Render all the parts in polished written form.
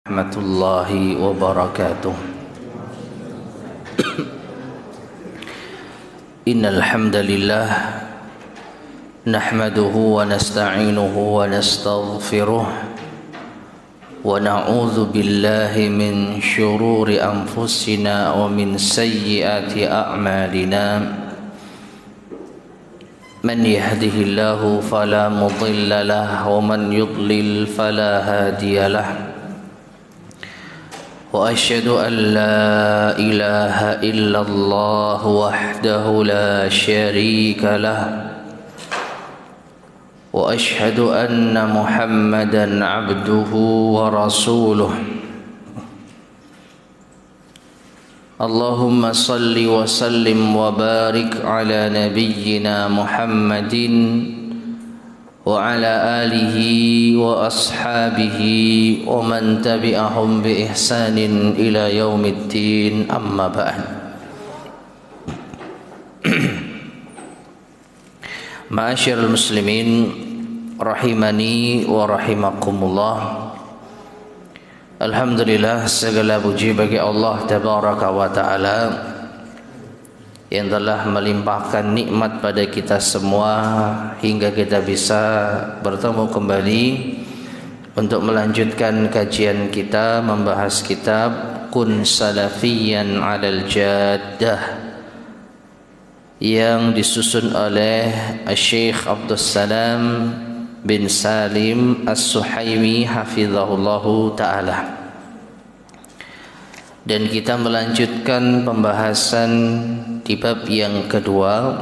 Warahmatullahi wabarakatuh. Innal hamdalillah nahmaduhu wa nasta'inuhu wa nastaghfiruh wa na'udzu billahi min shururi anfusina wa min sayyiati a'malina. Man yahdihillahu fala mudilla lahu wa man yudlil fala hadiya lahu. وأشهد أن لا إله إلا الله وحده لا شريك له وأشهد أن محمدا عبده ورسوله اللهم صل وسلم وبارك على نبينا محمد وعلى آله وأصحابه ومن تبعهم بإحسان إلى يوم الدين أما بعد. Ma'asyiral muslimin rahimani wa rahimakumullah. Alhamdulillah, segala puji bagi Allah tabaraka wa taala yang telah melimpahkan nikmat pada kita semua hingga kita bisa bertemu kembali untuk melanjutkan kajian kita membahas kitab Kun Salafiyan 'alal Jaddah yang disusun oleh Syekh Abdul Salam bin Salim As-Suhaimi hafizahullahu ta'ala. Dan kita melanjutkan pembahasan di bab yang kedua,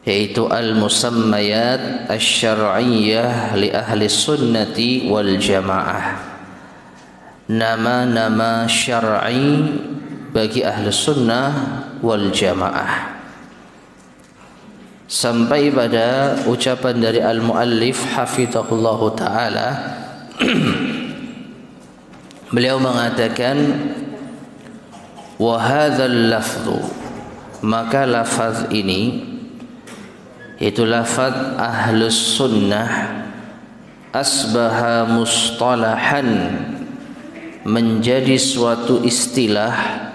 yaitu al-musammayat asy-syar'iyyah li ahli sunnati wal jamaah. Nama-nama syar'i bagi ahli sunnah wal jamaah. Sampai pada ucapan dari al-muallif hafizahullahu ta'ala. Beliau mengatakan wa hadzal lafdhu, maka lafaz ini yaitu lafaz ahlus sunnah asbaha mustalahan, menjadi suatu istilah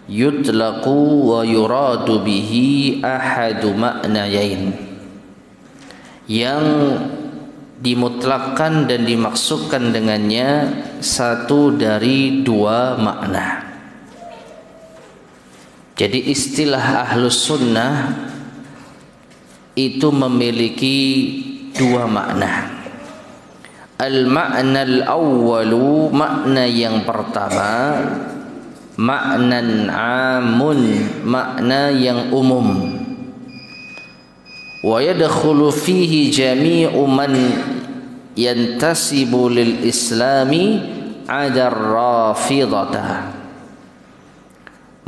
yutlaqu wa yuradu bihi ahadu ma'nayain, yang dimutlakkan dan dimaksudkan dengannya satu dari dua makna. Jadi istilah ahlus sunnah itu memiliki dua makna. Al-ma'na al-awwalu, makna yang pertama, ma'nan amun, makna yang umum. Wa yadkhulu fihi jami'u man yantasibu lil islami 'ada ar-rafidhah.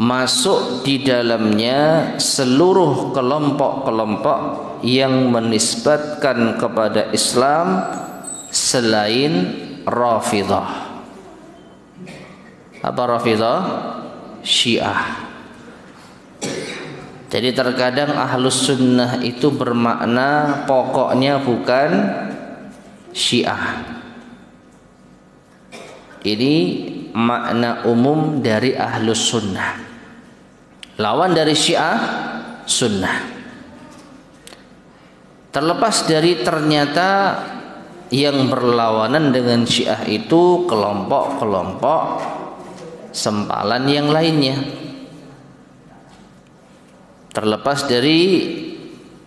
Masuk di dalamnya seluruh kelompok-kelompok yang menisbatkan kepada Islam selain Rafidhah. Apa Rafidhah? Syiah. Jadi terkadang ahlus sunnah itu bermakna pokoknya bukan Syiah. Ini makna umum dari ahlus sunnah. Lawan dari Syiah, sunnah. Terlepas dari ternyata yang berlawanan dengan Syiah itu kelompok-kelompok sempalan yang lainnya. Terlepas dari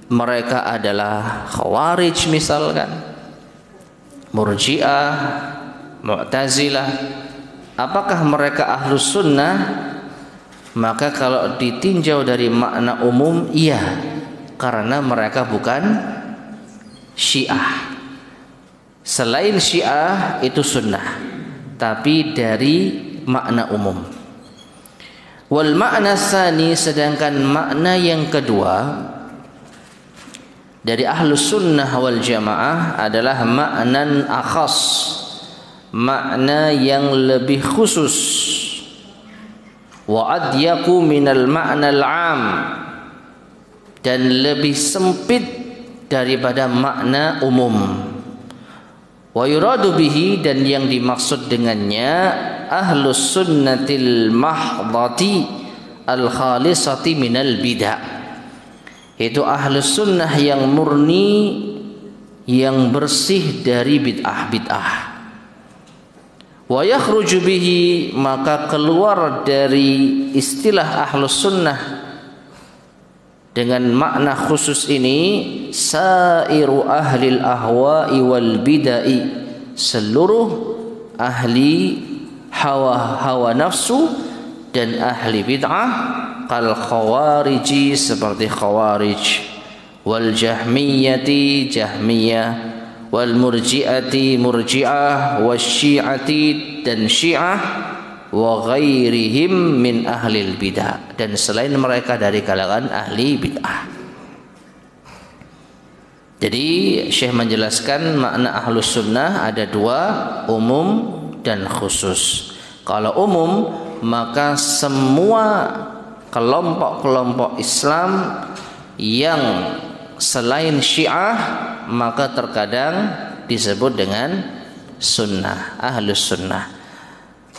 mereka adalah Khawarij misalkan, Murji'ah, Mu'tazilah. Apakah mereka ahlus sunnah? Maka kalau ditinjau dari makna umum, iya, karena mereka bukan Syiah. Selain Syiah itu sunnah, tapi dari makna umum. Wal makna tsani, sedangkan makna yang kedua dari ahlus sunnah wal jamaah adalah maknan akhas, makna yang lebih khusus. Wa adyaku minal ma'nal 'am, dan lebih sempit daripada makna umum. Wa yuradu bihi, dan yang dimaksud dengannya ahlus sunnatil mahdati al khalisati minal bid'ah, itu ahlus sunnah yang murni, yang bersih dari bid'ah-bid'ah. Wa yakhruju bihi, maka keluar dari istilah ahlus sunnah dengan makna khusus ini sairu ahlil ahwa'i wal bidai, seluruh ahli hawa nafsu dan ahli bid'ah, kal khawariji, seperti khawarij, wal jahmiyati jahmiyah, wal murji'ati murji'ah, wal syi'ati dan syi'ah, wa ghairihim min ahlil bid'ah, dan selain mereka dari kalangan ahli bid'ah. Jadi Syekh menjelaskan makna ahlus sunnah ada dua, umum dan khusus. Kalau umum maka semua kelompok-kelompok Islam yang selain Syiah maka terkadang disebut dengan sunnah, ahlus sunnah.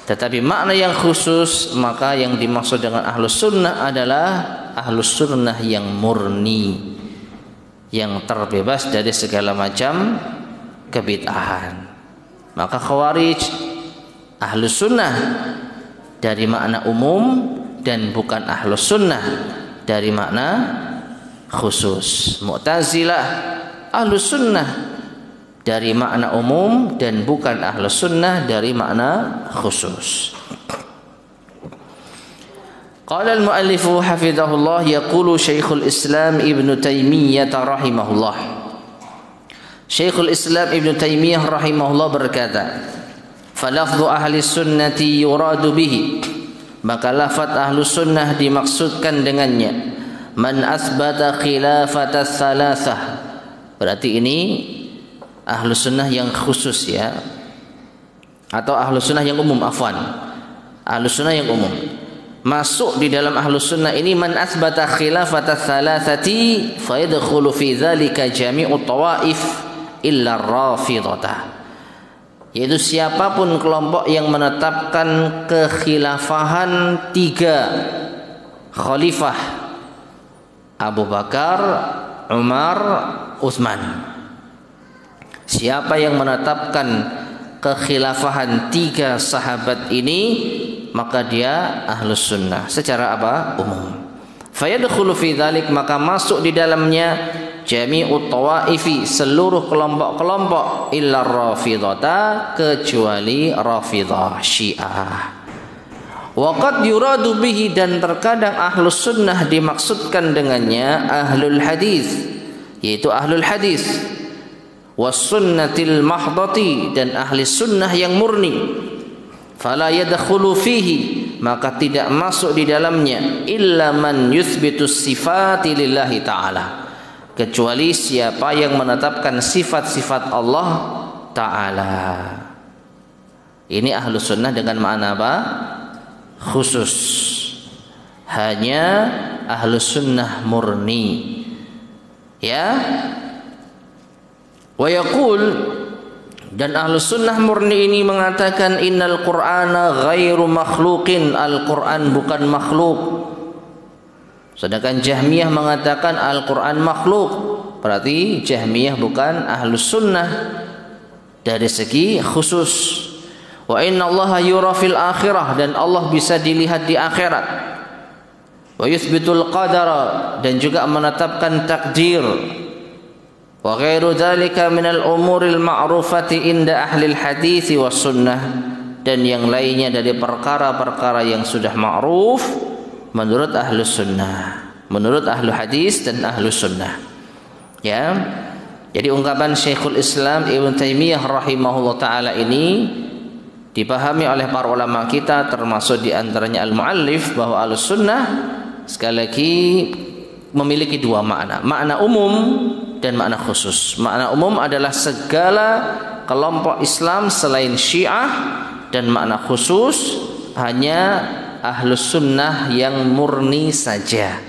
Tetapi makna yang khusus, maka yang dimaksud dengan ahlus sunnah adalah ahlus sunnah yang murni, yang terbebas dari segala macam kebid'ahan. Maka khawarij ahlus sunnah dari makna umum dan bukan ahlus sunnah dari makna khusus. Mu'tazilah ahlus sunnah dari makna umum dan bukan ahlus sunnah dari makna khusus. Qala al-muallifu hafizahullah, yaqulu Syekhul Islam Ibnu Taimiyah rahimahullah. Syekhul Islam Ibnu Taimiyah rahimahullah berkata, falafdhu ahli sunnati yuradu bihi, maka lafaz ahlus sunnah dimaksudkan dengannya man asbata khilafata thalathah. Berarti ini ahlus sunnah yang khusus ya, atau ahlus sunnah yang umum, afwan, ahlus sunnah yang umum. Masuk di dalam ahlus sunnah ini man asbata khilafata thalathati fa yadkhulu fi dzalika jami'u tawaif illa rafidhatah, yaitu siapapun kelompok yang menetapkan kekhilafahan 3 khalifah, Abu Bakar, Umar, Utsman. Siapa yang menetapkan kekhilafahan 3 sahabat ini, maka dia ahlus sunnah secara apa? Umum. Fayadkhulu fi dzalik, maka masuk di dalamnya jami'ut tawaifi, seluruh kelompok-kelompok, illa rafidhata, kecuali rafidah Syiah. Wa qad yuradu bihi, dan terkadang ahlus sunnah dimaksudkan dengannya ahlul hadis, yaitu ahlul hadis, was sunnatil mahdati, dan ahli sunnah yang murni. Fala yadkhulu fihi, maka tidak masuk di dalamnya illa man yuthbitus sifati lillahi ta'ala, kecuali siapa yang menetapkan sifat-sifat Allah ta'ala. Ini ahlu sunnah dengan makna apa? Khusus, hanya ahlu sunnah murni ya. Wa yaqul, dan ahlus sunnah murni ini mengatakan innal qur'ana ghairu makhluqin, Al-Qur'an bukan makhluk. Sedangkan Jahmiyah mengatakan Al-Qur'an makhluk. Berarti Jahmiyah bukan ahlus sunnah dari segi khusus. Wa inna allaha yura fil akhirah, dan Allah bisa dilihat di akhirat. Wa yuthbitul qadara, dan juga menetapkan takdir. Wa ghairu dzalika minal umuril ma'rufati inda ahlil hadits was sunnah, dan yang lainnya dari perkara-perkara yang sudah ma'ruf menurut ahlus sunnah, menurut ahlu hadis dan ahlus sunnah ya. Jadi ungkapan Syekhul Islam Ibnu Taimiyah rahimahullah taala ini dipahami oleh para ulama kita, termasuk di antaranya al-muallif, bahwa ahlus sunnah sekali lagi memiliki 2 makna, makna umum dan makna khusus. Makna umum adalah segala kelompok Islam selain Syiah, dan makna khusus hanya ahlus sunnah yang murni saja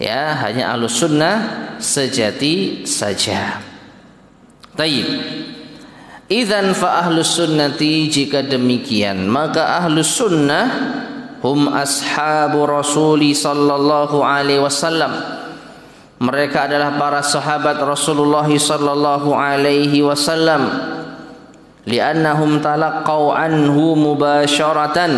ya, hanya ahlus sunnah sejati saja. Taib. Idzan fa ahlus sunnati, jika demikian maka ahlus sunnah hum ashabu rasuli sallallahu alaihi wasallam, mereka adalah para sahabat Rasulullah sallallahu alaihi wasallam, li'annahum talaqqau anhu mubasyaratan,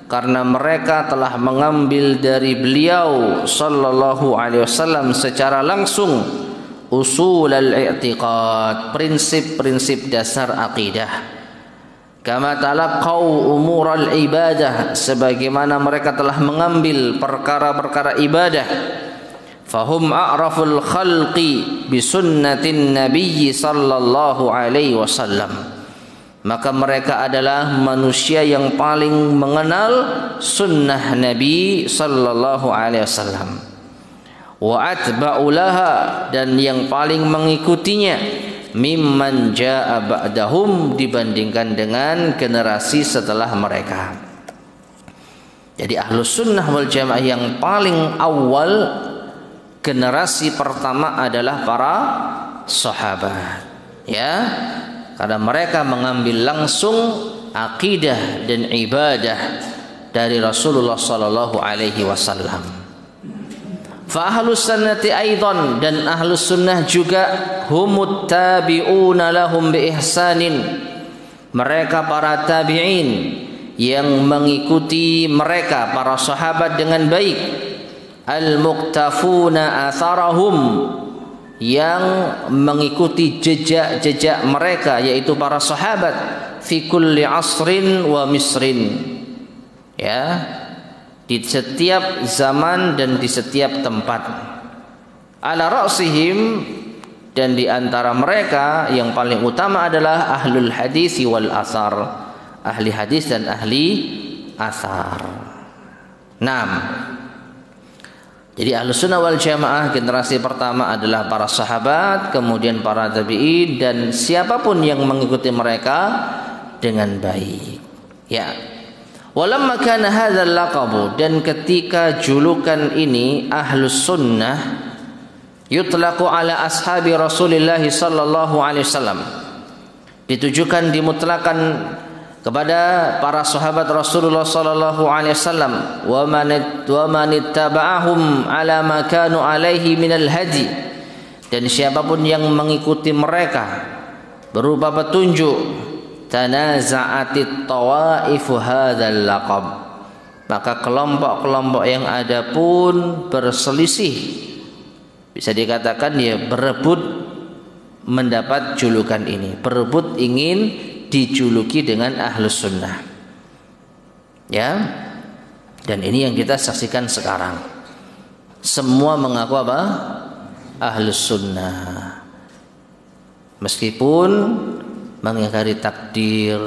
karena mereka telah mengambil dari beliau sallallahu alaihi wasallam secara langsung usul al-i'tiqad, prinsip-prinsip dasar akidah. Kama talaqqau umur al-ibadah, sebagaimana mereka telah mengambil perkara-perkara ibadah. Fahum a'raful khalqi bi sunnatin nabiyyi sallallahu alaihi wasallam, maka mereka adalah manusia yang paling mengenal sunnah Nabi sallallahu alaihi wasallam. Wa atba'u laha, dan yang paling mengikutinya, mimman jaa ba'dahum, dibandingkan dengan generasi setelah mereka. Jadi ahlus sunnah wal jamaah yang paling awal, generasi pertama adalah para sahabat, ya, karena mereka mengambil langsung akidah dan ibadah dari Rasulullah sallallahu alaihi wasallam. Fa ahlus sunnati aidan, dan ahlus sunnah juga humut tabi'una lahum bi ihsanin, mereka para tabi'in yang mengikuti mereka para sahabat dengan baik. Al muqtafuna atharahum, yang mengikuti jejak-jejak mereka, yaitu para sahabat, fi kulli asrin wa misrin, ya, di setiap zaman dan di setiap tempat. Ala ra'sihim, dan di antara mereka yang paling utama adalah ahlul hadis wal athar, ahli hadis dan ahli athar. 6. Jadi ahlus sunnah wal jamaah generasi pertama adalah para sahabat, kemudian para tabi'in, dan siapapun yang mengikuti mereka dengan baik, ya. Walamma kana hadzal laqabu, dan ketika julukan ini ahlus sunnah yutlaqu ala ashabi Rasulillah sallallahu alaihi wasallam, ditujukan dimutlakan kepada para sahabat Rasulullah sallallahu alaihi wasallam, wa man ittaba'ahum ala ma kanu alaihi minal hadi, dan siapapun yang mengikuti mereka berupa petunjuk. Tanaza'atit tawaifu hadzal laqab, maka kelompok-kelompok yang ada pun berselisih, bisa dikatakan ya berebut mendapat julukan ini, berebut ingin dijuluki dengan ahlus sunnah, ya. Dan ini yang kita saksikan sekarang, semua mengaku apa? Ahlus sunnah, meskipun mengingkari takdir,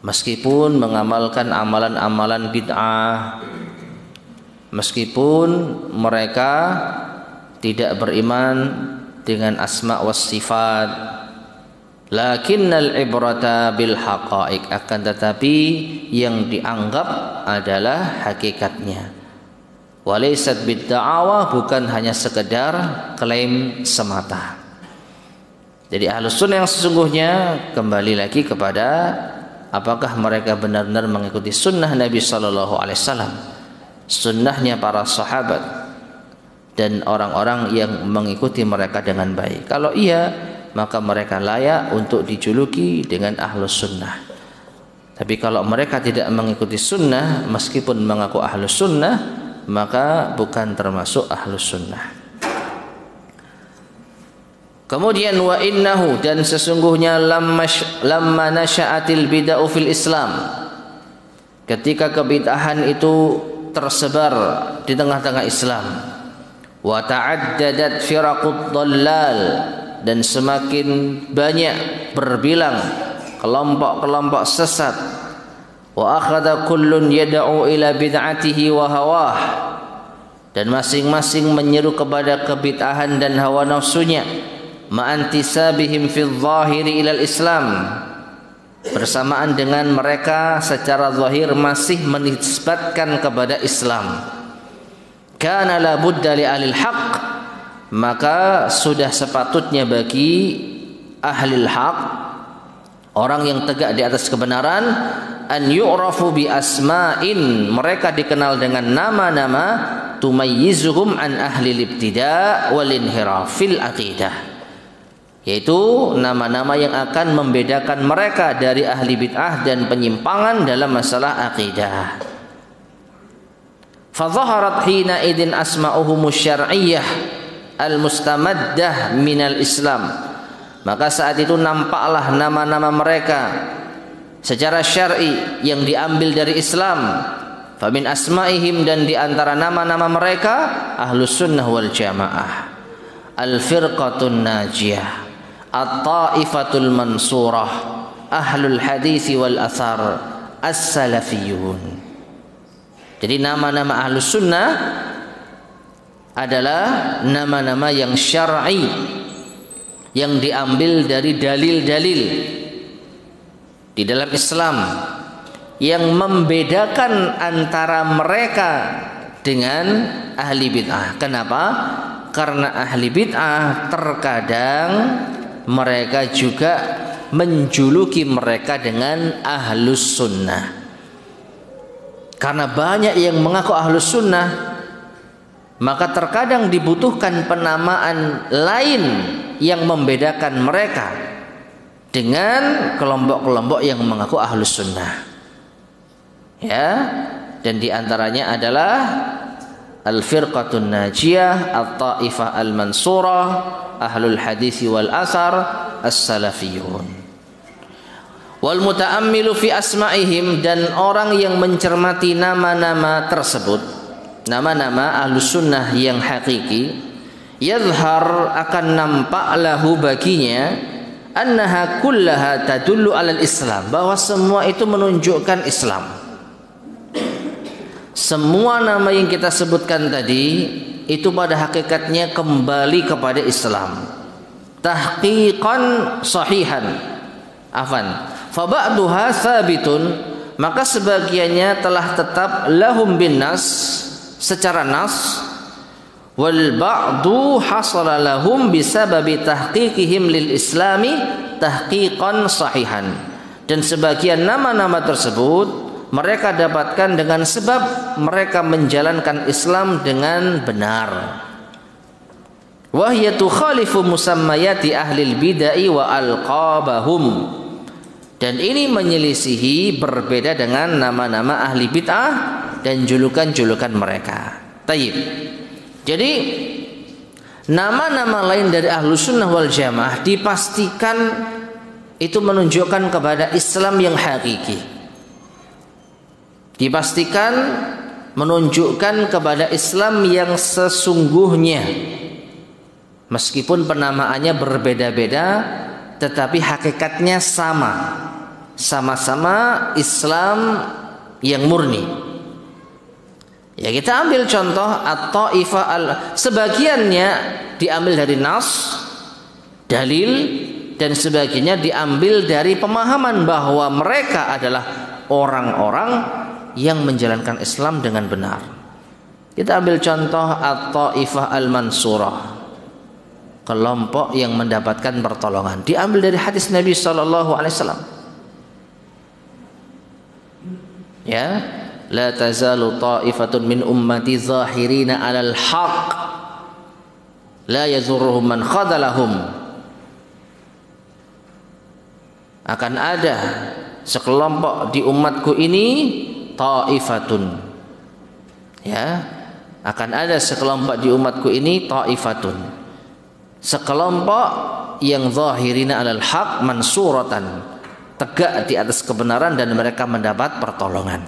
meskipun mengamalkan amalan-amalan bid'ah, meskipun mereka tidak beriman dengan asma was sifat, lakinnal ibrata bil haqaiq, akan tetapi yang dianggap adalah hakikatnya. Walaysat bid da'awah, bukan hanya sekedar klaim semata. Jadi ahlus sunnah yang sesungguhnya kembali lagi kepada apakah mereka benar-benar mengikuti sunnah Nabi sallallahu alaihi wasallam, sunnahnya para sahabat dan orang-orang yang mengikuti mereka dengan baik. Kalau iya, maka mereka layak untuk dijuluki dengan ahlus sunnah. Tapi kalau mereka tidak mengikuti sunnah meskipun mengaku ahlus sunnah, maka bukan termasuk ahlus sunnah. Kemudian wa innahu, dan sesungguhnya lamma nasya'atil bid'ah fil Islam, ketika kebid'ahan itu tersebar di tengah-tengah Islam, wa ta'addadat firaqud dhallal, dan semakin banyak berbilang kelompok-kelompok sesat, wa akhadha kullun yad'u ila bid'atihi wa hawah, dan masing-masing menyeru kepada kebid'ahan dan hawa nafsunya, ma'antisabihim fi dhahiri ilal Islam, bersamaan dengan mereka secara zahir masih menisbatkan kepada Islam. Kana la budda li ahlil haqq, maka sudah sepatutnya bagi ahlil haq, Orang yang tegak di atas kebenaran, an yu'rafu bi asma'in, mereka dikenal dengan nama-nama tumayyizuhum an ahli ibtida' wal inhiraf fil aqidah, yaitu nama-nama yang akan membedakan mereka dari ahli bid'ah dan penyimpangan dalam masalah akidah. Fa dhaharat hina idin asma'uhum syar'iyyah al-mustamaddah minal Islam. Maka saat itu nampaklah nama-nama mereka secara syar'i yang diambil dari Islam. Famin asma'ihim, dan di antara nama-nama mereka Ahlus Sunnah wal Jamaah, Al-Firqatun Najiyah, At-Ta'ifatul Mansurah, Ahlul Hadits wal Athar, As-Salafiyun. Jadi nama-nama Ahlus Sunnah adalah nama-nama yang syar'i, yang diambil dari dalil-dalil di dalam Islam yang membedakan antara mereka dengan ahli bid'ah. Kenapa? Karena ahli bid'ah terkadang mereka juga menjuluki mereka dengan ahlus sunnah. Karena banyak yang mengaku ahlus sunnah, maka terkadang dibutuhkan penamaan lain yang membedakan mereka dengan kelompok-kelompok yang mengaku ahlus sunnah. Ya, dan diantaranya adalah Al-Firqatun Najiyah, At-Ta'ifah Al-Mansurah, Ahlul Hadits wal Athar, As-Salafiyun. Wal muta'ammilu fi asma'ihim, dan orang yang mencermati nama-nama tersebut, nama-nama Ahlus Sunnah yang hakiki, yadhhar, akan nampak lahu baginya, annaha kullaha tadullu alal Islam, bahwa semua itu menunjukkan Islam. Semua nama yang kita sebutkan tadi itu pada hakikatnya kembali kepada Islam, tahqiqan sahihan. Fa ba'duha sabitun, maka sebagiannya telah tetap lahum bin nas, secara nas, wal ba'du hasala lahum bisababi tahqiqihim lil islami tahqiqan sahihan, dan sebagian nama-nama tersebut mereka dapatkan dengan sebab mereka menjalankan Islam dengan benar. Wa hiya tukhalifu musammayati ahlil bid'ah wa alqabahum, dan ini menyelisihi, berbeda dengan nama-nama ahli bid'ah dan julukan-julukan mereka. Tayyib. Jadi nama-nama lain dari Ahlus Sunnah wal Jamaah dipastikan itu menunjukkan kepada Islam yang hakiki. Dipastikan menunjukkan kepada Islam yang sesungguhnya. Meskipun penamaannya berbeda-beda, tetapi hakikatnya sama. Sama-sama Islam yang murni. Ya, kita ambil contoh At-Ta'ifah sebagiannya diambil dari nas, dalil, dan sebagiannya diambil dari pemahaman bahwa mereka adalah orang-orang yang menjalankan Islam dengan benar. Kita ambil contoh At-Ta'ifah Al-Mansurah, kelompok yang mendapatkan pertolongan, diambil dari hadis Nabi sallallahu alaihi wasallam. Ya, la tazalu ta'ifatun min ummati zahirina 'alal haqq la yadhurruhum man khadalahum. Akan ada sekelompok di umatku ini, ta'ifatun, ya, akan ada sekelompok di umatku ini, ta'ifatun, sekelompok yang zahirina 'alal haqq mansuratan, tegak di atas kebenaran dan mereka mendapat pertolongan.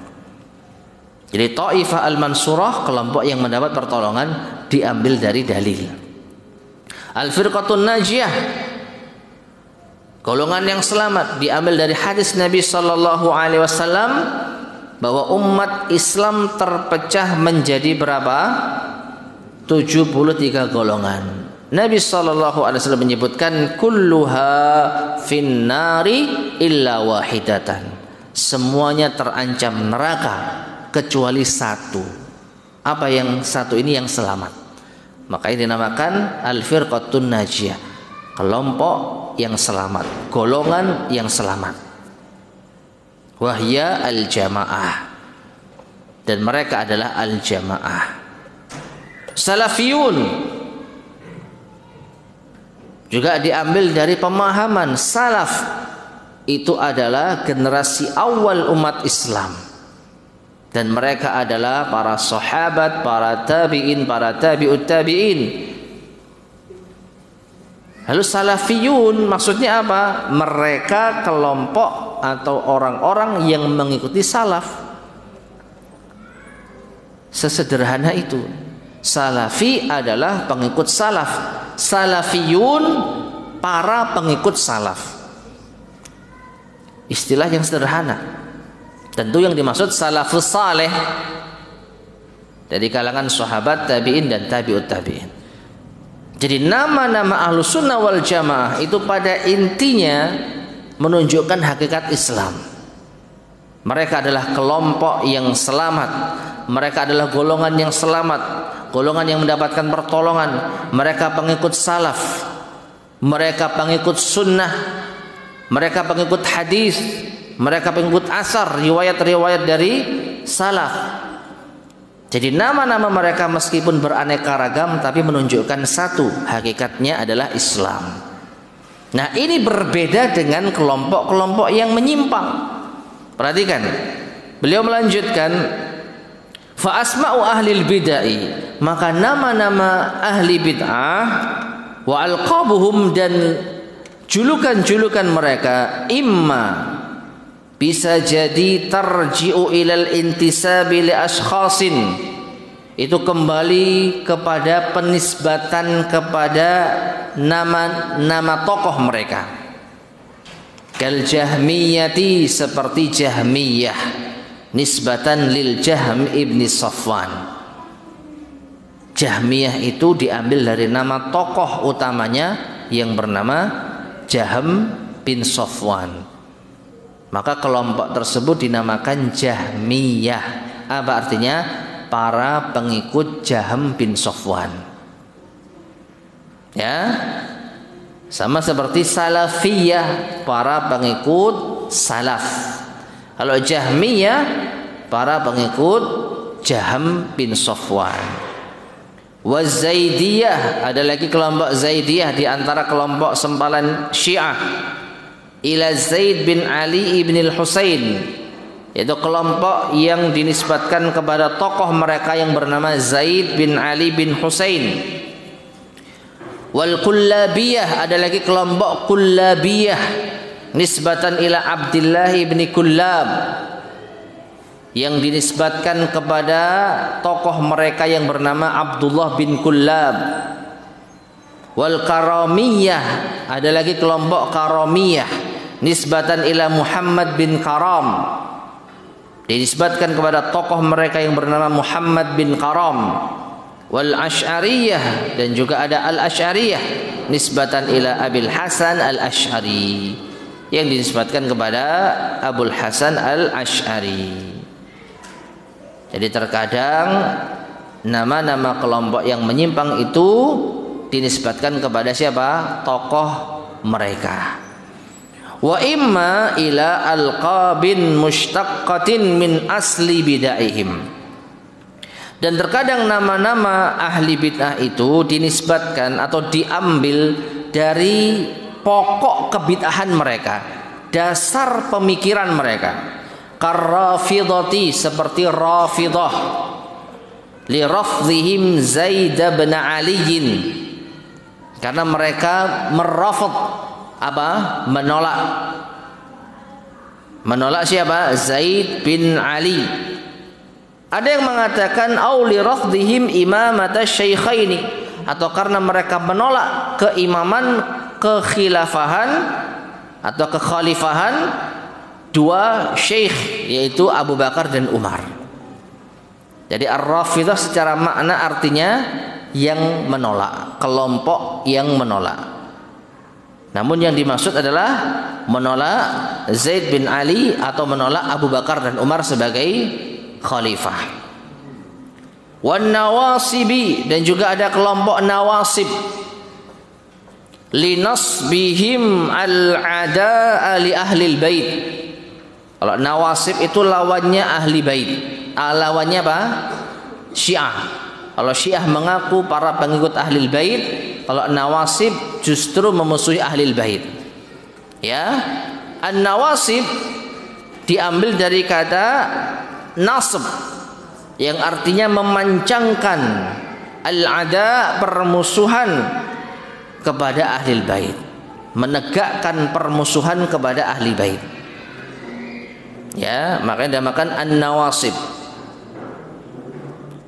Jadi Ta'ifah Al-Mansurah, kelompok yang mendapat pertolongan, diambil dari dalil. Al-Firqatun Najiyah, golongan yang selamat, diambil dari hadis Nabi sallallahu alaihi wasallam bahwa umat Islam terpecah menjadi berapa? 73 golongan. Nabi sallallahu alaihi wasallam menyebutkan kulluha finnari illa wahidatan. Semuanya terancam neraka kecuali satu. Apa yang satu ini yang selamat? Maka ini dinamakan Al-Firqatun Najiyah, kelompok yang selamat, golongan yang selamat. Wahya al-jamaah, dan mereka adalah al-jamaah. Salafiyun juga diambil dari pemahaman salaf, itu adalah generasi awal umat Islam, dan mereka adalah para sahabat, para tabi'in, para tabi'ut tabi'in. Lalu salafiyun maksudnya apa? Mereka kelompok atau orang-orang yang mengikuti salaf. Sesederhana itu. Salafi adalah pengikut salaf. Salafiyun para pengikut salaf. Istilah yang sederhana. Tentu yang dimaksud salafus saleh dari kalangan sahabat, tabi'in dan tabi'ut tabi'in. Jadi nama-nama Ahlus Sunnah wal Jamaah itu pada intinya menunjukkan hakikat Islam. Mereka adalah kelompok yang selamat. Mereka adalah golongan yang selamat, golongan yang mendapatkan pertolongan. Mereka pengikut salaf, mereka pengikut sunnah, mereka pengikut hadis, mereka pengikut asar, riwayat-riwayat dari salaf. Jadi nama-nama mereka meskipun beraneka ragam tapi menunjukkan satu, hakikatnya adalah Islam. Nah, ini berbeda dengan kelompok-kelompok yang menyimpang. Perhatikan, beliau melanjutkan, fa asma'u ahlil bid'ah, maka nama-nama ahli bid'ah, wa alqabuhum, dan julukan-julukan mereka, imma bisa jadi tarji'u ilal intisabi li ashkhasin, itu kembali kepada penisbatan kepada nama tokoh mereka. Kal Jahmiyati, seperti Jahmiyah, nisbatan lil Jahm ibni Safwan. Jahmiyah itu diambil dari nama tokoh utamanya yang bernama Jahm bin Safwan. Maka kelompok tersebut dinamakan Jahmiyah. Apa artinya? Para pengikut Jahm bin Safwan. Ya, sama seperti Salafiyah, para pengikut salaf. Kalau Jahmiyah, para pengikut Jahm bin Safwan. Wa Zaidiyah, ada lagi kelompok Zaidiyah di antara kelompok sempalan Syiah. Ila Zaid bin Ali ibn al-Husain, yaitu kelompok yang dinisbatkan kepada tokoh mereka yang bernama Zaid bin Ali bin Husain. Wal Kullabiyah, ada lagi kelompok Kullabiyah, nisbatan ila Abdullah ibn Kullab, yang dinisbatkan kepada tokoh mereka yang bernama Abdullah bin Kullab. Wal Karamiyah, ada lagi kelompok Karamiyah, nisbatan ila Muhammad bin Karam, dinisbatkan kepada tokoh mereka yang bernama Muhammad bin Karam. Wal Asy'ariyah, dan juga ada Al Asy'ariyah, nisbatan ila Abil Hasan Al Asy'ari, yang dinisbatkan kepada Abul Hasan Al Asy'ari. Jadi terkadang nama-nama kelompok yang menyimpang itu dinisbatkan kepada siapa? Tokoh mereka. Wa imma ila alqabin mushtaqqatin min asli bid'ahim. Dan terkadang nama-nama ahli bid'ah itu dinisbatkan atau diambil dari pokok kebid'ahan mereka, dasar pemikiran mereka. Karrafidati, seperti Rafidah, li rafdhihim Zaid bin Ali, karena mereka merafid, apa? Menolak siapa? Zaid bin Ali. Ada yang mengatakan au li rafdhihim imamata syaikhaini, atau karena mereka menolak keimaman, kekhilafahan atau kekhalifahan dua syekh, yaitu Abu Bakar dan Umar. Jadi Ar-Rafidah secara makna artinya yang menolak, kelompok yang menolak. Namun yang dimaksud adalah menolak Zaid bin Ali atau menolak Abu Bakar dan Umar sebagai khalifah. Wan Nawasibi, dan juga ada kelompok Nawasib. linasbihim al-'ada'a li ahli bait. Kalau nawasib itu lawannya ahli bait. Lawannya apa? Syiah. Kalau Syiah mengaku para pengikut ahli bait, kalau nawasib justru memusuhi ahli bait. Ya, an-nawasib diambil dari kata nasb yang artinya memancangkan al-'ada, permusuhan kepada ahli bait, menegakkan permusuhan kepada ahli bait. Ya, makanya dinamakan an-nawasib.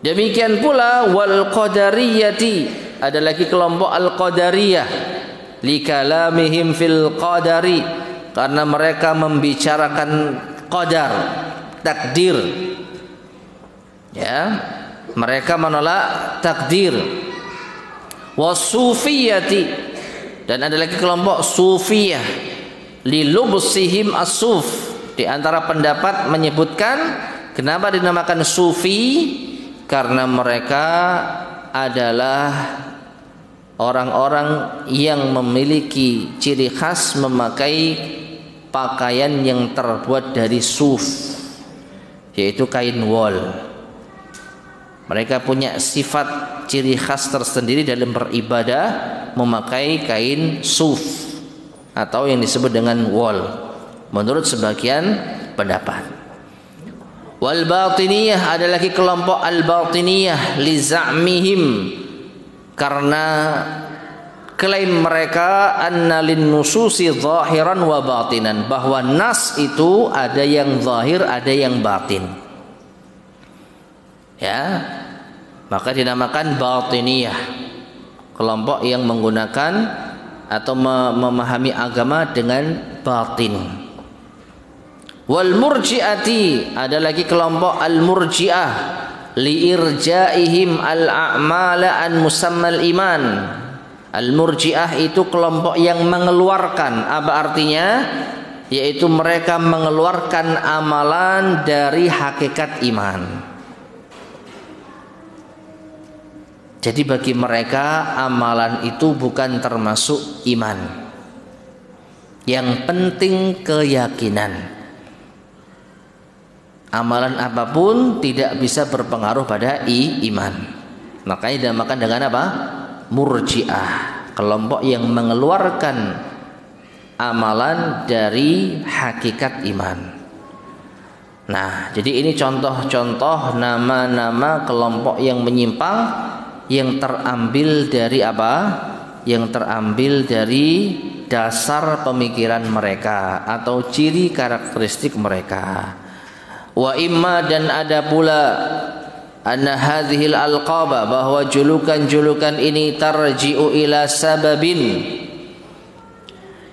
Demikian pula wal qadariyati, ada lagi kelompok al-qadariyah li kalamihim fil qadari, karena mereka membicarakan qadar, takdir. Ya, mereka menolak takdir. Wasufiyati, dan ada lagi kelompok sufiyah li lubsihim as-suf. Di antara pendapat menyebutkan kenapa dinamakan sufi, karena mereka adalah orang-orang yang memiliki ciri khas memakai pakaian yang terbuat dari suf, yaitu kain wol. Mereka punya sifat ciri khas tersendiri dalam beribadah, memakai kain suf atau yang disebut dengan wol menurut sebagian pendapat. Wal batiniyah, ada lagi kelompok al batiniyah li za'mihim, karena klaim mereka anna lin nususi zahiran wa batinan, bahwa nas itu ada yang zahir ada yang batin. Ya, maka dinamakan batiniyah, kelompok yang menggunakan atau memahami agama dengan batin. Wal murji'ati, ada lagi kelompok al murji'ah li irja'ihim al a'mala an musammal iman. Al murji'ah itu kelompok yang mengeluarkan, apa artinya? Yaitu mereka mengeluarkan amalan dari hakikat iman. Jadi bagi mereka amalan itu bukan termasuk iman. Yang penting keyakinan. Amalan apapun tidak bisa berpengaruh pada iman. Makanya dinamakan dengan apa? Murji'ah, kelompok yang mengeluarkan amalan dari hakikat iman. Nah, jadi ini contoh-contoh nama-nama kelompok yang menyimpang, yang terambil dari apa? Yang terambil dari dasar pemikiran mereka atau ciri karakteristik mereka. Wa imma, dan ada pula anna hadhil alqaba, bahwa julukan-julukan ini tarji'u ila sababin,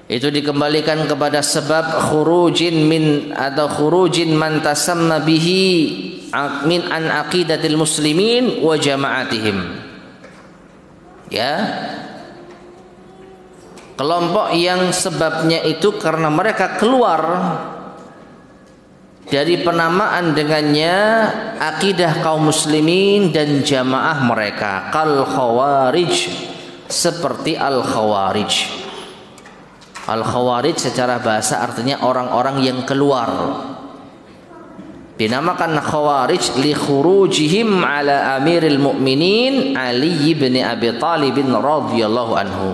itu dikembalikan kepada sebab khurujin min atau khurujin man tasamma bihi min an aqidatil muslimin wa jama'atihim. Ya, kelompok yang sebabnya itu karena mereka keluar dari penamaan dengannya akidah kaum muslimin dan jamaah mereka, kal khawarij, seperti al khawarij. Al khawarij secara bahasa artinya orang-orang yang keluar. Dinamakan khawarij li khurujihim ala amiril mu'minin Ali bin Abi Thalib radhiyallahu anhu,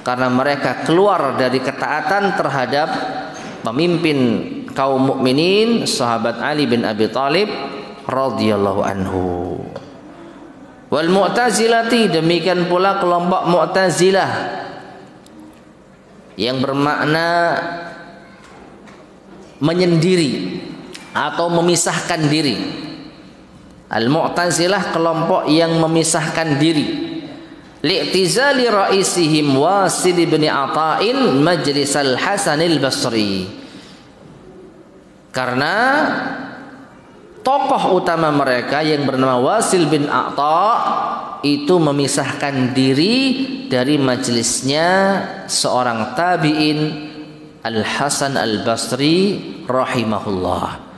karena mereka keluar dari ketaatan terhadap pemimpin kaum mukminin sahabat Ali bin Abi Thalib radhiyallahu anhu. Wal mu'tazilati, demikian pula kelompok mu'tazilah yang bermakna menyendiri atau memisahkan diri. Al mu'tazilah kelompok yang memisahkan diri. Li'tizali raisihim Wasil bin Ata'in majlis al-Hasan al-Basri, karena tokoh utama mereka yang bernama Wasil bin Ata itu memisahkan diri dari majelisnya seorang tabi'in Al-Hasan Al-Basri rahimahullah.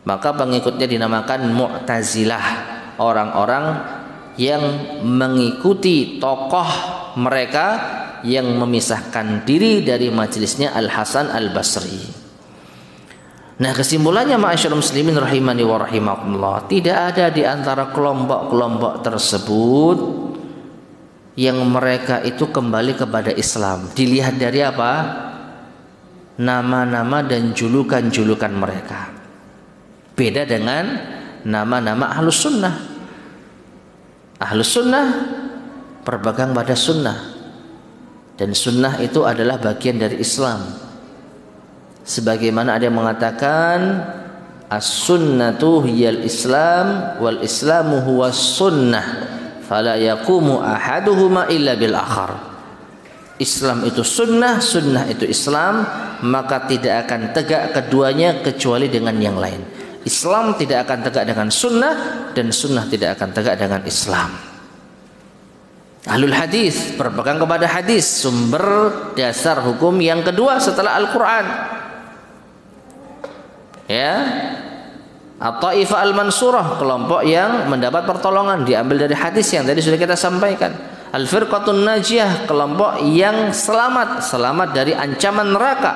Maka pengikutnya dinamakan Mu'tazilah, orang-orang yang mengikuti tokoh mereka yang memisahkan diri dari majelisnya Al-Hasan Al-Basri. Nah, kesimpulannya ma'asyiral muslimin rahimani wa rahimakumullah, tidak ada di antara kelompok-kelompok tersebut yang mereka itu kembali kepada Islam. Dilihat dari apa? Nama-nama dan julukan-julukan mereka. Beda dengan nama-nama Ahlus Sunnah. Ahlus Sunnah berpegang pada sunnah, dan sunnah itu adalah bagian dari Islam. Sebagaimana ada yang mengatakan as-sunnatu hiyal Islam wal Islamu huwas sunnah fala yaqumu ahaduhuma illa bil akhar. Islam itu sunnah, sunnah itu Islam, maka tidak akan tegak keduanya kecuali dengan yang lain. Islam tidak akan tegak dengan sunnah, dan sunnah tidak akan tegak dengan Islam. Ahlul hadis berpegang kepada hadis, sumber dasar hukum yang kedua setelah Al-Quran. Ya, At-Taifah Al-Mansurah, kelompok yang mendapat pertolongan, diambil dari hadis yang tadi sudah kita sampaikan. Al-Firqatun Najiyah, kelompok yang selamat dari ancaman neraka.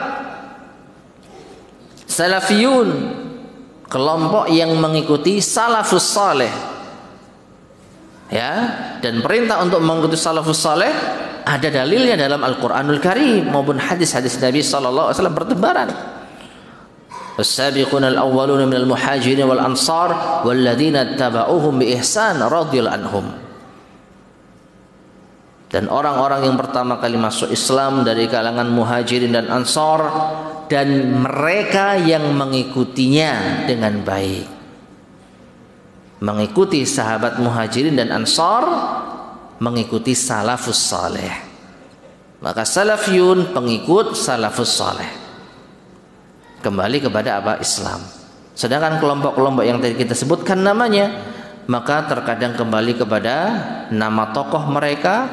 Salafiyun, kelompok yang mengikuti salafus saleh. Ya, dan perintah untuk mengikuti salafus saleh ada dalilnya dalam Al-Qur'anul Karim maupun hadis-hadis Nabi sallallahu alaihi wasallam bertebaran. As-sabiquna al-awwaluna minal muhajirin wal ansar walladzina tabauhum bi ihsan radhiyallahu anhum. Dan orang-orang yang pertama kali masuk Islam dari kalangan muhajirin dan ansar, dan mereka yang mengikutinya dengan baik. Mengikuti sahabat muhajirin dan ansar, mengikuti salafus saleh. Maka salafiyun pengikut salafus saleh, kembali kepada apa? Islam. Sedangkan kelompok-kelompok yang tadi kita sebutkan namanya, maka terkadang kembali kepada nama tokoh mereka,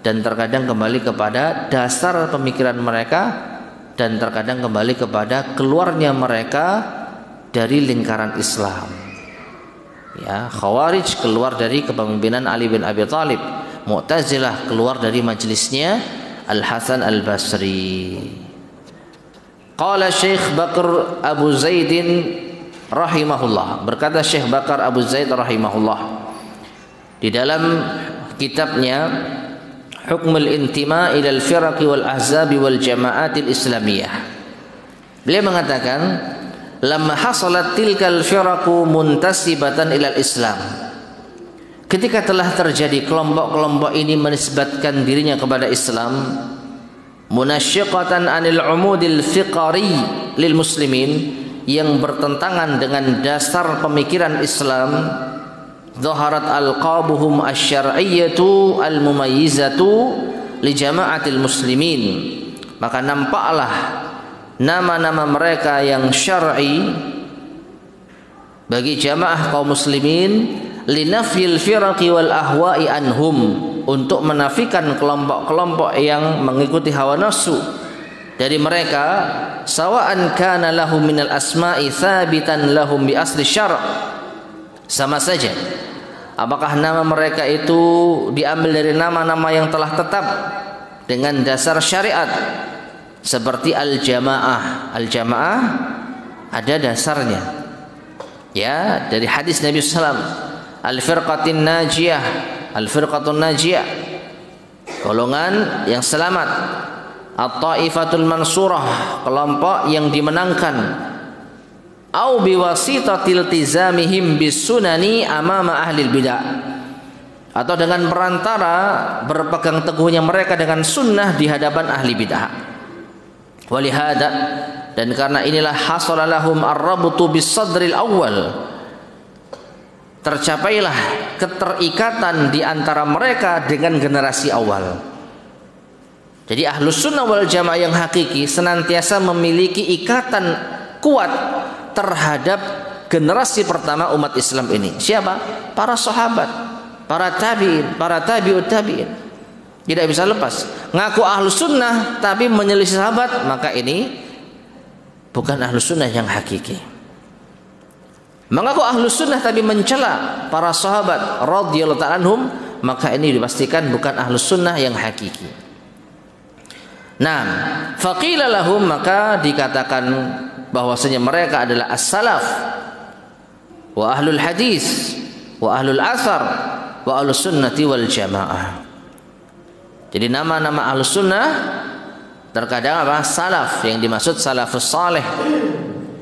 dan terkadang kembali kepada dasar pemikiran mereka, dan terkadang kembali kepada keluarnya mereka dari lingkaran Islam. Ya, Khawarij keluar dari kepemimpinan Ali bin Abi Thalib, Mu'tazilah keluar dari majelisnya Al-Hasan Al-Basri. Qala Syekh Bakr Abu Zaidin rahimahullah, berkata Syekh Bakar Abu Zaid rahimahullah di dalam kitabnya Hukmul Intima ilal Firaqi wal Ahzabi wal Jama'atil Islamiyah, beliau mengatakan lamma hasalat tilkal firaqu muntasibatan ilal Islam, ketika telah terjadi kelompok-kelompok ini menisbatkan dirinya kepada Islam, munasyiqatan anil umudil fiqari lil muslimin, yang bertentangan dengan dasar pemikiran Islam, zaharat alqabuhum asy-syar'iyyatu al-mumayyizatu li jama'atil muslimin, maka nampaklah nama-nama mereka yang syar'i bagi jamaah kaum muslimin, linafyil firaqi wal ahwa'i anhum, untuk menafikan kelompok-kelompok yang mengikuti hawa nafsu dari mereka, sawa'an kana lahum minal asma'i thabitan lahum bi asli syar', sama saja apakah nama mereka itu diambil dari nama-nama yang telah tetap dengan dasar syariat, seperti al-jamaah. Al-jamaah ada dasarnya, ya, dari hadis Nabi SAW, al-firqatin najiyah, al-firqatun najiyah, golongan yang selamat, at-taifatul mansurah, kelompok yang dimenangkan, au biwasitatil tizamihim bisunani amama ahlil bidah, atau dengan perantara berpegang teguhnya mereka dengan sunnah di hadapan ahli bid'ah. Walihada, dan karena inilah hasala lahum ar-rabtu bis-sadril awwal, tercapailah keterikatan di antara mereka dengan generasi awal. Jadi Ahlus Sunnah wal Jamaah yang hakiki senantiasa memiliki ikatan kuat terhadap generasi pertama umat Islam ini. Siapa? Para sahabat, para tabi'in, para tabi'ut tabi'in. Tidak bisa lepas. Ngaku Ahlus Sunnah tapi menyelisih sahabat, maka ini bukan Ahlus Sunnah yang hakiki. Mengaku Ahlus Sunnah tapi mencela para sahabat radhiyallahu ta'ala anhum, maka ini dipastikan bukan Ahlus Sunnah yang hakiki. Nah, faqila lahum, maka dikatakan bahwasanya mereka adalah as-salaf wa ahlul hadis wa ahlul athar wa ahlus sunnati wal jamaah. Jadi nama-nama ahlus sunnah terkadang apa? Salaf, yang dimaksud salafus saleh.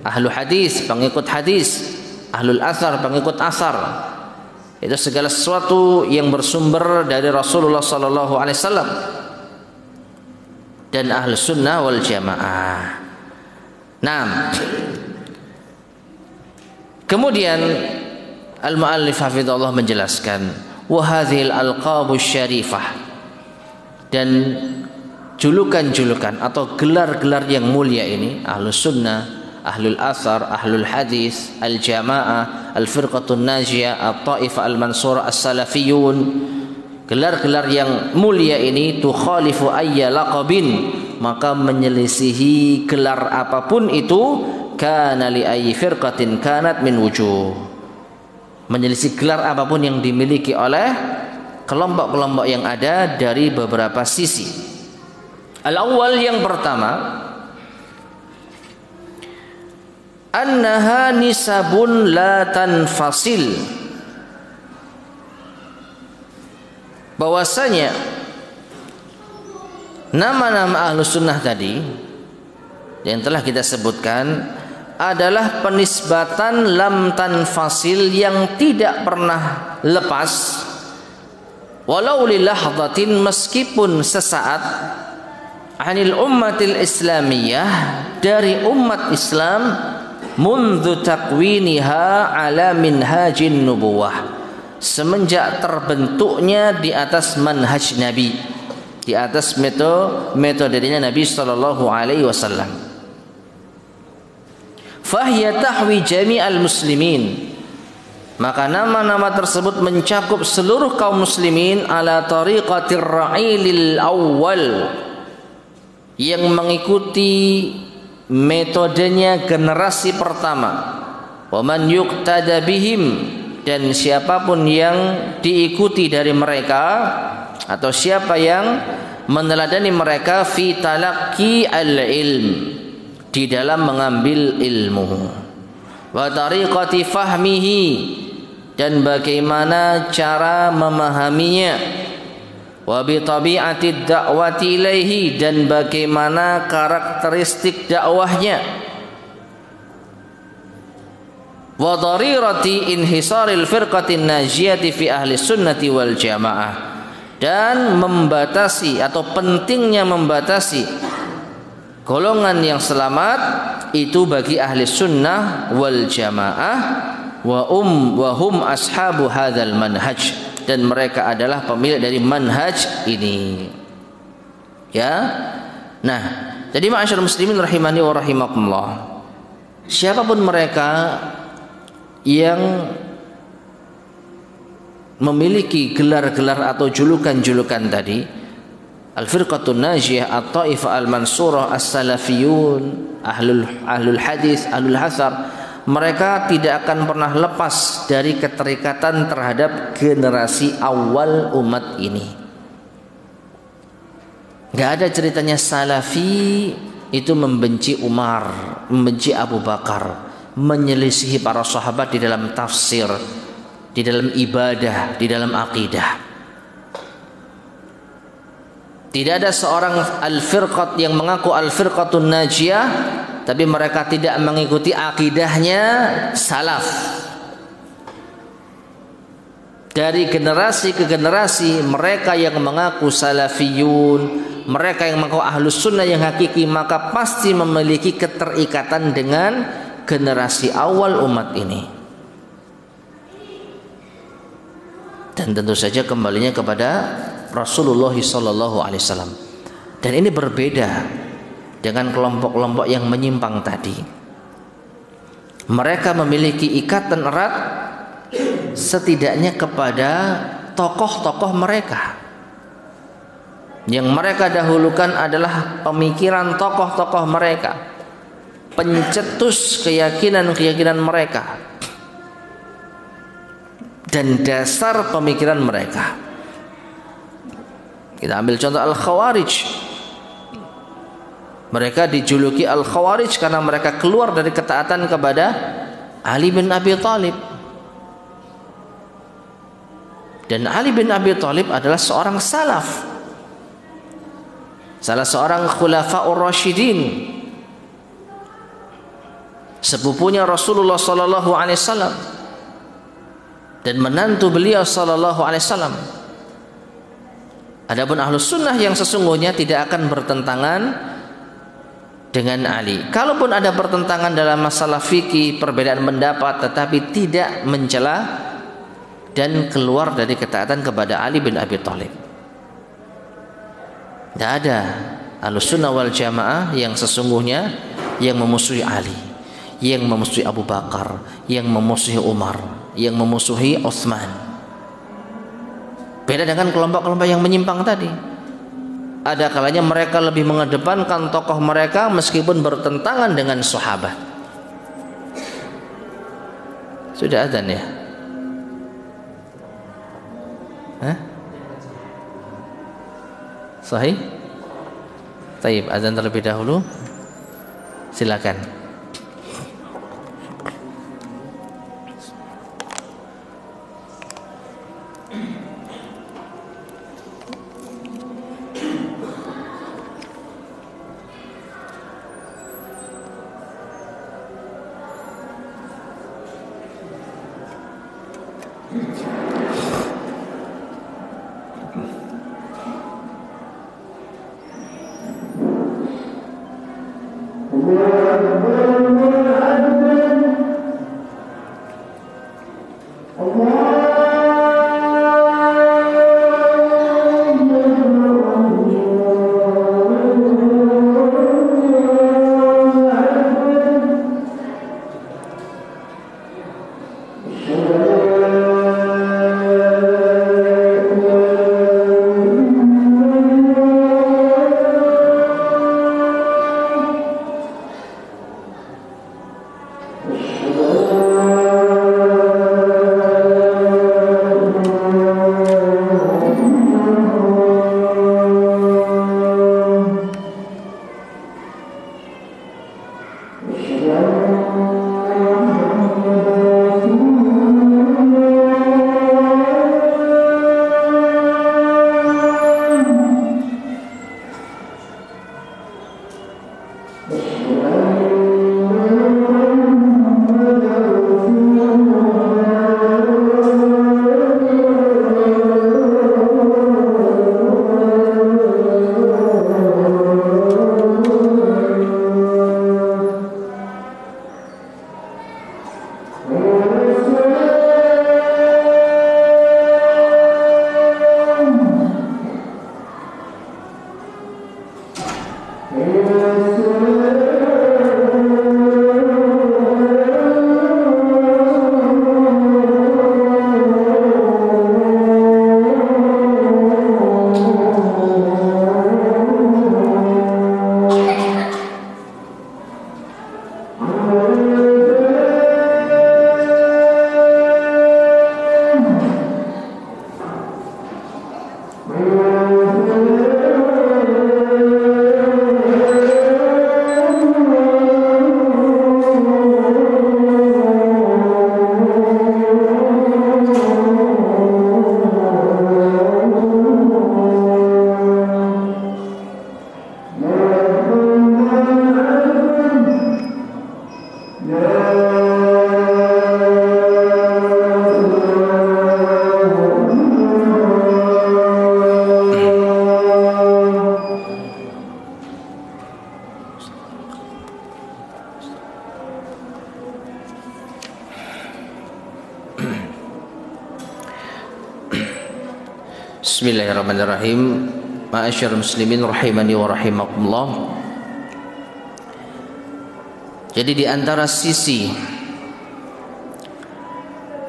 Ahlul hadis, pengikut hadis. Ahlul athar, pengikut athar. Itu segala sesuatu yang bersumber dari Rasulullah sallallahu alaihi wasallam. Dan ahlus sunnah wal jamaah. Nah, kemudian al-muallif hafizahullah menjelaskan wa hadhil alqabus syarifah, dan julukan-julukan atau gelar-gelar yang mulia ini, ahlus sunnah, ahlul athar, ahlul hadis, al-jamaah, al-firqatun najiyah, at-taifah al-mansurah, as-salafiyun, gelar-gelar yang mulia ini tukhalifu ayya laqabin, maka menyelisihi gelar apapun itu, kana li ayyi firqatin kanat min wujuh, menyelisih gelar apapun yang dimiliki oleh kelompok-kelompok yang ada dari beberapa sisi. Al-awwal, yang pertama, annaha nisabun la tanfasil, bahwasanya nama-nama ahlus sunnah tadi yang telah kita sebutkan adalah penisbatan lam tanfasil, yang tidak pernah lepas, walau li lahdatin, meskipun sesaat, anil ummatil islamiyah, dari umat Islam, mundu takwiniha ala minhajin nubuwah, semenjak terbentuknya di atas manhaj Nabi, di atas metodenya Nabi sallallahu alaihi wasallam. Fahiya tahwi jami'al muslimin, maka nama-nama tersebut mencakup seluruh kaum muslimin, ala tariqatir ra'ilil awwal, yang mengikuti metodenya generasi pertama, wa man yuqtada bihim, dan siapapun yang diikuti dari mereka atau siapa yang meneladani mereka, fi talaqi al-ilm, di dalam mengambil ilmu, wa tariqati fahmihi, dan bagaimana cara memahaminya, wa bi tabi'ati da'wati ilaihi, dan bagaimana karakteristik dakwahnya, wa darirati inhisaril firqatin najiyati fi ahli sunnati wal jamaah, dan membatasi atau pentingnya membatasi golongan yang selamat itu bagi ahli sunnah wal jamaah, wa hum ashabu hadzal manhaj, dan mereka adalah pemilik dari manhaj ini. Ya. Nah, jadi ma'asyiral muslimin rahimani wa rahimakumullah, siapapun mereka yang memiliki gelar-gelar atau julukan-julukan tadi, al-firqatun najiyah, at-taifah al-mansurah, as-salafiyun, ahlul hadis, ahlul hathar, mereka tidak akan pernah lepas dari keterikatan terhadap generasi awal umat ini. Gak ada ceritanya salafi itu membenci Umar, membenci Abu Bakar, menyelisihi para sahabat di dalam tafsir, di dalam ibadah, di dalam akidah. Tidak ada seorang al-firqat yang mengaku al-firqatun najiyah tapi mereka tidak mengikuti akidahnya salaf. Dari generasi ke generasi, mereka yang mengaku salafiyun, mereka yang mengaku ahlus sunnah yang hakiki, maka pasti memiliki keterikatan dengan generasi awal umat ini. Dan tentu saja kembalinya kepada Rasulullah sallallahu alaihi wasallam. Dan ini berbeda dengan kelompok-kelompok yang menyimpang tadi. Mereka memiliki ikatan erat setidaknya kepada tokoh-tokoh mereka. Yang mereka dahulukan adalah pemikiran tokoh-tokoh mereka, pencetus keyakinan-keyakinan mereka, dan dasar pemikiran mereka. Kita ambil contoh Al-Khawarij. Mereka dijuluki Al-Khawarij karena mereka keluar dari ketaatan kepada Ali bin Abi Thalib. Dan Ali bin Abi Thalib adalah seorang salaf, salah seorang khulafaur rasyidin, sepupunya Rasulullah sallallahu alaihi wasallam dan menantu beliau sallallahu alaihi wasallam. Adapun Ahlus Sunnah yang sesungguhnya tidak akan bertentangan dengan Ali. Kalaupun ada pertentangan dalam masalah fikih, perbedaan pendapat, tetapi tidak mencela dan keluar dari ketaatan kepada Ali bin Abi Thalib. Tidak ada Ahlus Sunnah wal Jamaah yang sesungguhnya yang memusuhi Ali, yang memusuhi Abu Bakar, yang memusuhi Umar, yang memusuhi Utsman. Beda dengan kelompok-kelompok yang menyimpang tadi. Ada kalanya mereka lebih mengedepankan tokoh mereka meskipun bertentangan dengan sahabat. Sudah azan ya? Sahih? Taib, azan terlebih dahulu. Silakan. Bismillahirrahmanirrahim. Ma'asyiral muslimin rahimani wa rahimakumullah. Jadi di antara sisi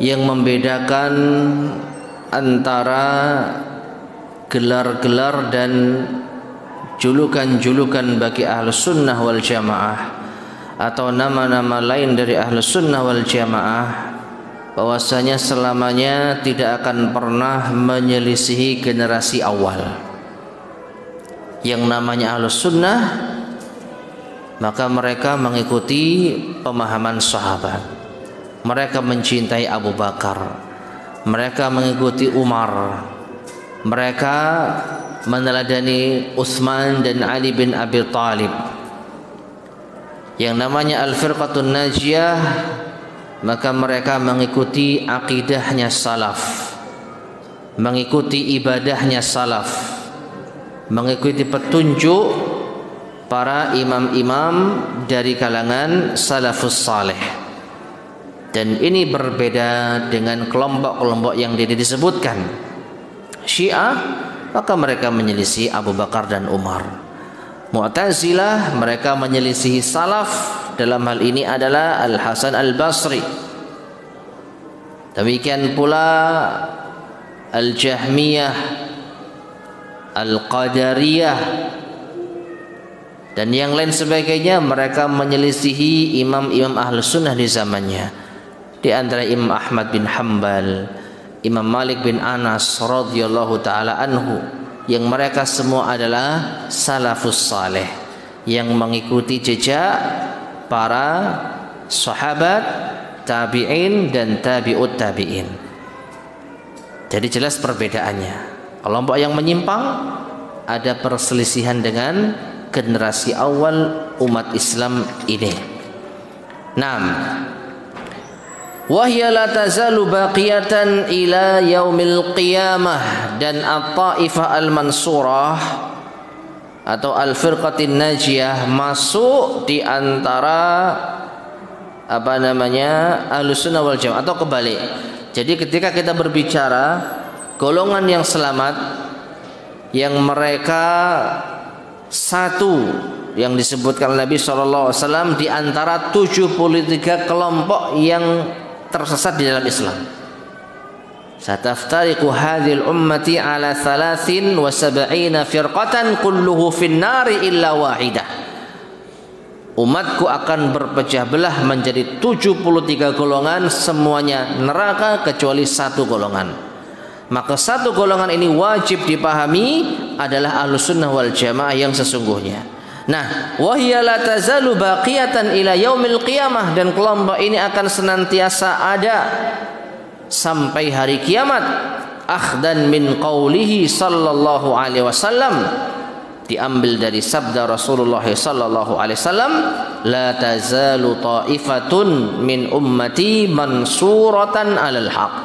yang membedakan antara gelar-gelar dan julukan-julukan bagi Ahlus Sunnah wal Jamaah atau nama-nama lain dari Ahlus Sunnah wal Jamaah, bahwasanya selamanya tidak akan pernah menyelisihi generasi awal. Yang namanya Ahlus Sunnah maka mereka mengikuti pemahaman sahabat. Mereka mencintai Abu Bakar, mereka mengikuti Umar, mereka meneladani Utsman dan Ali bin Abi Thalib. Yang namanya Al-Firqatun Najiyah, maka mereka mengikuti akidahnya salaf, mengikuti ibadahnya salaf, mengikuti petunjuk para imam-imam dari kalangan salafus saleh. Dan ini berbeda dengan kelompok-kelompok yang disebutkan Syiah, maka mereka menyelisih Abu Bakar dan Umar. Mu'tazilah, mereka menyelisihi salaf, dalam hal ini adalah Al-Hasan Al-Basri. Demikian pula Al-Jahmiyah, Al-Qadariyah, dan yang lain sebagainya. Mereka menyelisihi imam-imam Ahlus Sunnah di zamannya. Di antara Imam Ahmad bin Hanbal, Imam Malik bin Anas radhiyallahu taala anhu, yang mereka semua adalah salafus saleh yang mengikuti jejak para sahabat, tabi'in dan tabi'ut tabi'in. Jadi jelas perbedaannya. Kelompok yang menyimpang ada perselisihan dengan generasi awal umat Islam ini. 6. Wahya la tazalu baqiyatan ila yaumil qiyamah. Dan at-taifah al-mansurah atau al-firqatin najiyah masuk di antara Ahlus Sunnah wal Jamaah, atau kebalik. Jadi ketika kita berbicara golongan yang selamat, yang mereka satu yang disebutkan Nabi SAW di antara 73 kelompok yang tersesat di dalam Islam. Sataftariqu hadhil ummati ala 73 firqatan kulluhu fin nari illa wahidah. Umatku akan berpecah belah menjadi 73 golongan, semuanya neraka kecuali satu golongan. Maka satu golongan ini wajib dipahami adalah Ahlus Sunnah wal Jamaah yang sesungguhnya. Nah, wahya la tazalu baqiyatan ila yaumil qiyamah, dan kelompok ini akan senantiasa ada sampai hari kiamat. Akhdan min qaulihi sallallahu alaihi wasallam, diambil dari sabda Rasulullah sallallahu alaihi wasallam, la tazalu ta'ifatun min ummati mansuratan alal haq.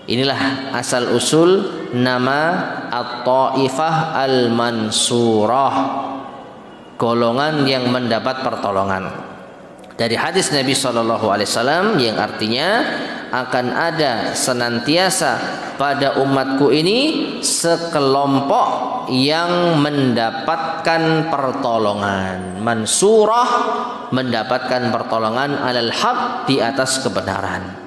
Inilah asal usul nama at-taifah al-mansurah, golongan yang mendapat pertolongan. Dari hadis Nabi SAW yang artinya akan ada senantiasa pada umatku ini sekelompok yang mendapatkan pertolongan. Mansurah, mendapatkan pertolongan alal haq, di atas kebenaran.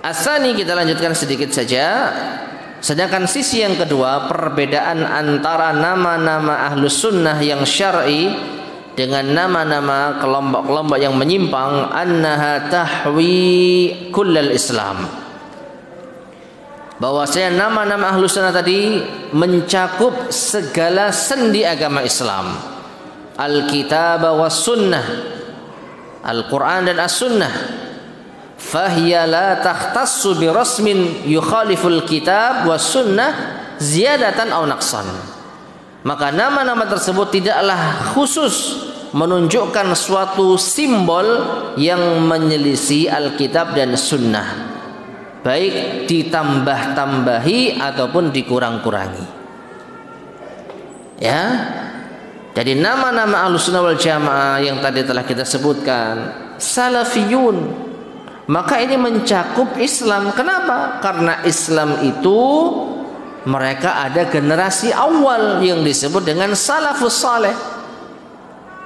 Asani, kita lanjutkan sedikit saja. Sedangkan sisi yang kedua, perbedaan antara nama-nama Ahlus Sunnah yang syar'i dengan nama-nama kelompok-kelompok yang menyimpang, annaha tahwi kullal Islam. Bahwasanya nama-nama Ahlus Sunnah tadi mencakup segala sendi agama Islam. Al-Kitab was Sunnah, Al-Quran dan As-Sunnah. Fahiya la takhtassu bi rasmin yukhaliful kitab was sunnah ziyadatan aw naqsan. Maka nama-nama tersebut tidaklah khusus menunjukkan suatu simbol yang menyelisih Alkitab dan Sunnah, baik ditambah-tambahi ataupun dikurang-kurangi. Ya, jadi nama-nama Ahlus Sunnah wal Jamaah yang tadi telah kita sebutkan, Salafiyun, maka ini mencakup Islam. Kenapa? Karena Islam itu mereka ada generasi awal yang disebut dengan salafus saleh.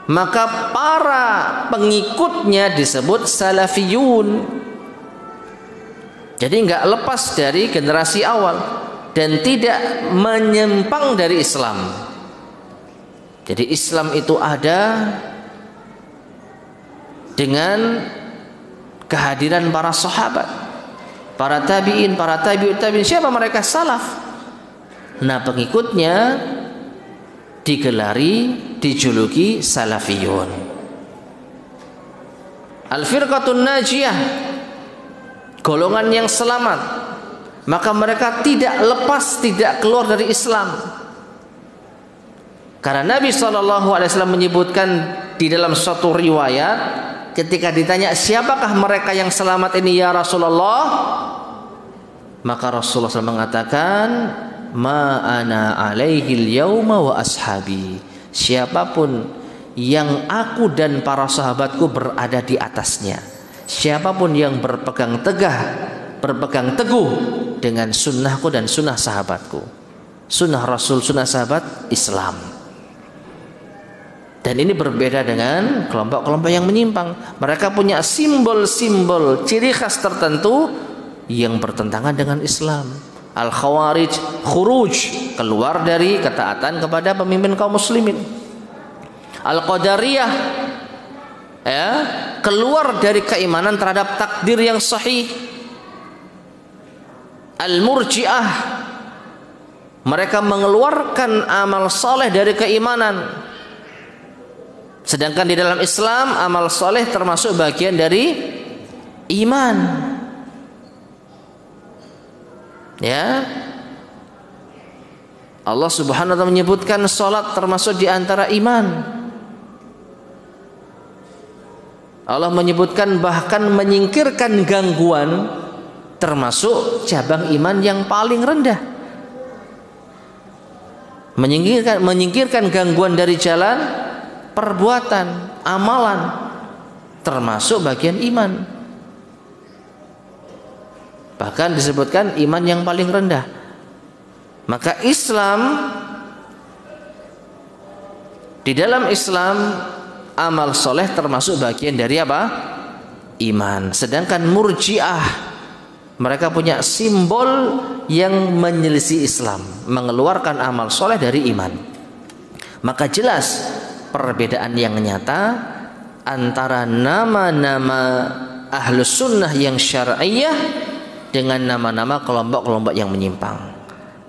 Maka para pengikutnya disebut salafiyun. Jadi enggak lepas dari generasi awal dan tidak menyimpang dari Islam. Jadi Islam itu ada dengan kehadiran para sahabat, para tabi'in, para tabi'ut tabi'in. Siapa mereka? Salaf. Nah, pengikutnya digelari dijuluki salafiyun. Al-firqatun najiyah, golongan yang selamat, maka mereka tidak lepas, tidak keluar dari Islam. Karena Nabi SAW menyebutkan di dalam suatu riwayat, ketika ditanya siapakah mereka yang selamat ini ya Rasulullah, maka Rasulullah SAW mengatakan, ma ana alaihil yauma wa ashabi, siapapun yang aku dan para sahabatku berada di atasnya, siapapun yang berpegang teguh dengan sunnahku dan sunnah sahabatku, sunnah Rasul, sunnah sahabat, Islam. Dan ini berbeda dengan kelompok-kelompok yang menyimpang. Mereka punya simbol-simbol, ciri khas tertentu yang bertentangan dengan Islam. Al-Khawarij, khuruj, keluar dari ketaatan kepada pemimpin kaum muslimin. Al-Qadariyah, ya, keluar dari keimanan terhadap takdir yang sahih. Al-Murji'ah, mereka mengeluarkan amal soleh dari keimanan. Sedangkan di dalam Islam amal soleh termasuk bagian dari iman. Ya, Allah Subhanahu wa taala menyebutkan salat termasuk di antara iman. Allah menyebutkan bahkan menyingkirkan gangguan termasuk cabang iman yang paling rendah. Menyingkirkan gangguan dari jalan perbuatan, amalan, termasuk bagian iman. Bahkan disebutkan iman yang paling rendah. Maka Islam, di dalam Islam amal soleh termasuk bagian dari apa? Iman. Sedangkan Murji'ah, mereka punya simbol yang menyelisih Islam, mengeluarkan amal soleh dari iman. Maka jelas perbedaan yang nyata antara nama-nama ahlus sunnah yang syar'iyah dengan nama-nama kelompok-kelompok yang menyimpang.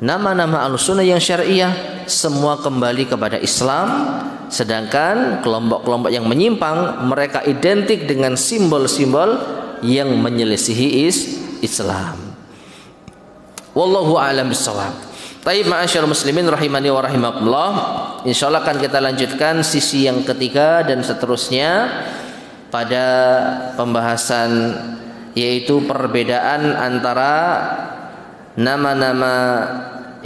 Nama-nama ahlus sunnah yang syar'iyah semua kembali kepada Islam, sedangkan kelompok-kelompok yang menyimpang mereka identik dengan simbol-simbol yang menyelisihi Islam. Wallahu a'lam bishawab. Taib ma'asyarul muslimin rahimani wa rahimakumullah. Insyaallah akan kita lanjutkan sisi yang ketiga dan seterusnya pada pembahasan, yaitu perbedaan antara nama-nama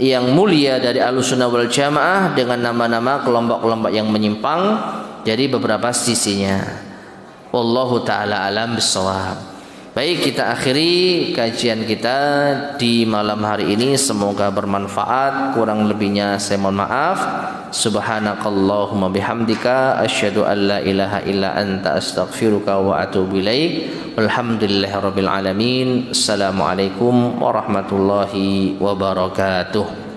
yang mulia dari Ahlussunnah wal Jamaah dengan nama-nama kelompok-kelompok yang menyimpang. Jadi beberapa sisinya. Wallahu taala alam bissawab. Baik, kita akhiri kajian kita di malam hari ini. Semoga bermanfaat. Kurang lebihnya saya mohon maaf. Subhanakallahumma bihamdika asyhadu an la ilaha illa anta astaghfiruka wa atubu ilaik. Walhamdulillahirabbil alamin. Assalamualaikum warahmatullahi wabarakatuh.